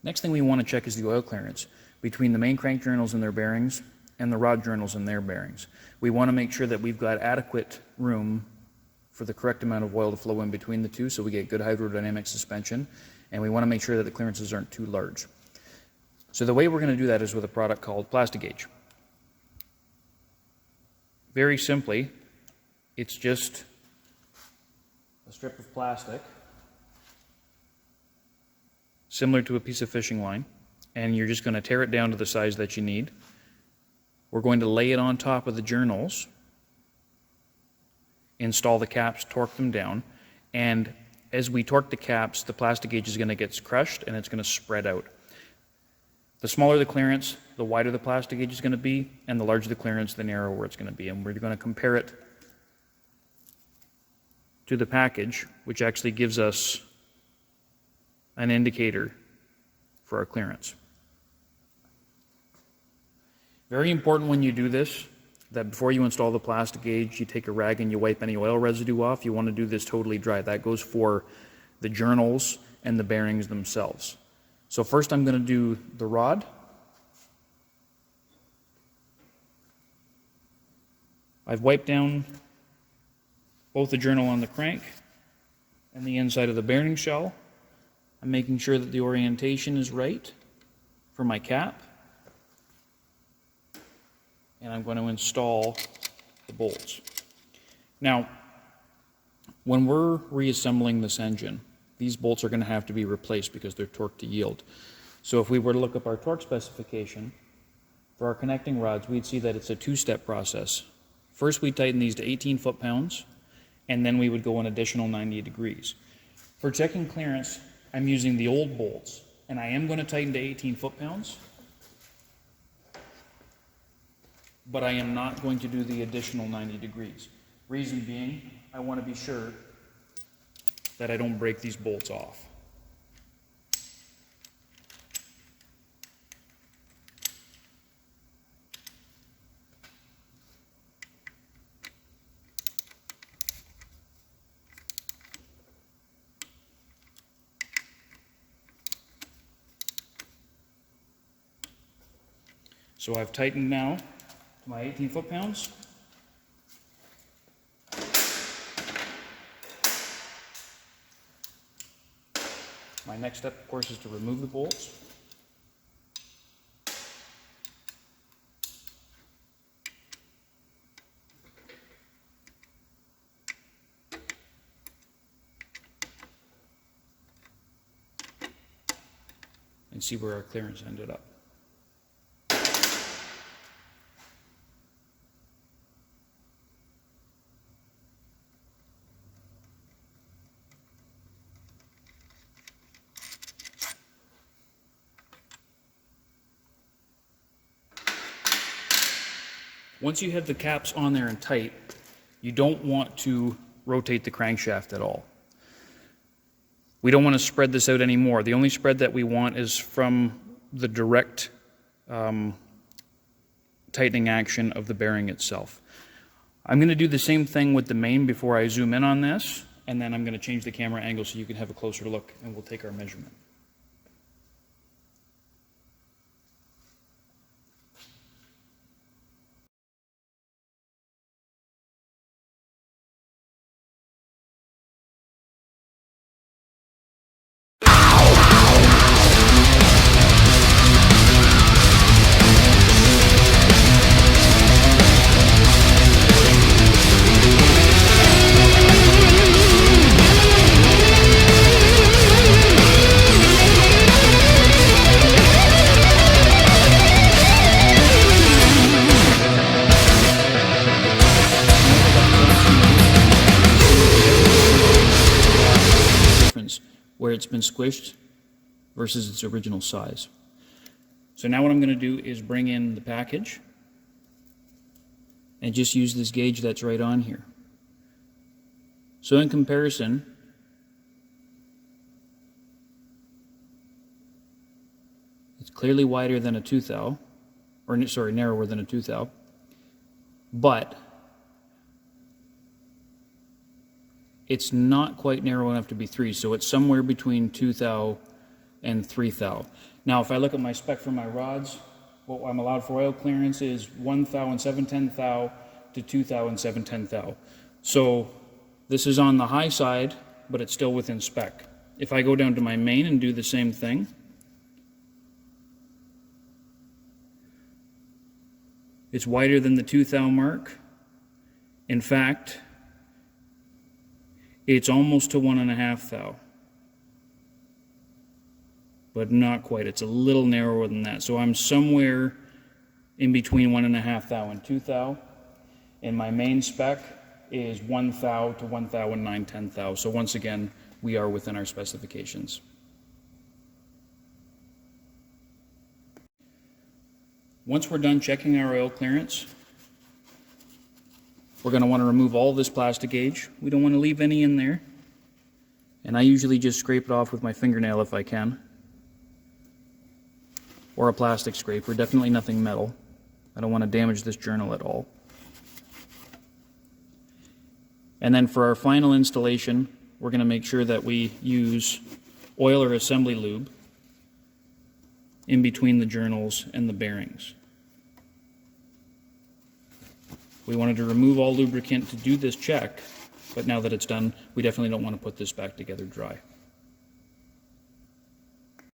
Next thing we want to check is the oil clearance between the main crank journals and their bearings and the rod journals and their bearings. We want to make sure that we've got adequate room for the correct amount of oil to flow in between the two so we get good hydrodynamic suspension, and we want to make sure that the clearances aren't too large. So the way we're going to do that is with a product called Plastigauge. Very simply, it's just a strip of plastic similar to a piece of fishing line, and you're just going to tear it down to the size that you need. We're going to lay it on top of the journals, install the caps, torque them down, and as we torque the caps, the Plastigauge is going to get crushed and it's going to spread out. The smaller the clearance, the wider the Plastigauge is going to be, and the larger the clearance, the narrower it's going to be. And we're going to compare it to the package, which actually gives us an indicator for our clearance. Very important when you do this, that before you install the Plastigauge, you take a rag and you wipe any oil residue off. You want to do this totally dry. That goes for the journals and the bearings themselves. So first I'm going to do the rod. I've wiped down both the journal on the crank and the inside of the bearing shell. I'm making sure that the orientation is right for my cap. And I'm going to install the bolts. Now, when we're reassembling this engine, these bolts are going to have to be replaced because they're torque to yield. So if we were to look up our torque specification for our connecting rods, we'd see that it's a two-step process. First, we tighten these to 18 foot-pounds, and then we would go an additional 90 degrees. For checking clearance, I'm using the old bolts, and I am going to tighten to 18 foot-pounds, but I am not going to do the additional 90 degrees. Reason being, I want to be sure that I don't break these bolts off. So I've tightened now to my 18 foot-pounds. My next step, of course, is to remove the bolts. And see where our clearance ended up. Once you have the caps on there and tight, you don't want to rotate the crankshaft at all. We don't want to spread this out anymore. The only spread that we want is from the direct tightening action of the bearing itself. I'm going to do the same thing with the main before I zoom in on this, and then I'm going to change the camera angle so you can have a closer look, and we'll take our measurement. Where it's been squished versus its original size. So now what I'm going to do is bring in the package and just use this gauge that's right on here. So in comparison, it's clearly wider than a 2 thou, or sorry, narrower than a 2 thou, but it's not quite narrow enough to be 3, so it's somewhere between 2 thou and 3 thou. Now, if I look at my spec for my rods, what I'm allowed for oil clearance is 1 thou and 7/10 thou to 2 thou and 7/10 thou. So this is on the high side, but it's still within spec. If I go down to my main and do the same thing, it's wider than the 2 thou mark. In fact, it's almost to 1.5 thou. But not quite. It's a little narrower than that. So I'm somewhere in between 1.5 thou and 2 thou. And my main spec is 1 thou to 1 thou and 9/10 thou. So once again, we are within our specifications. Once we're done checking our oil clearance, we're going to want to remove all this plastic gauge. We don't want to leave any in there. And I usually just scrape it off with my fingernail if I can. Or a plastic scraper, definitely nothing metal. I don't want to damage this journal at all. And then for our final installation, we're going to make sure that we use oil or assembly lube in between the journals and the bearings. We wanted to remove all lubricant to do this check, but now that it's done, we definitely don't want to put this back together dry.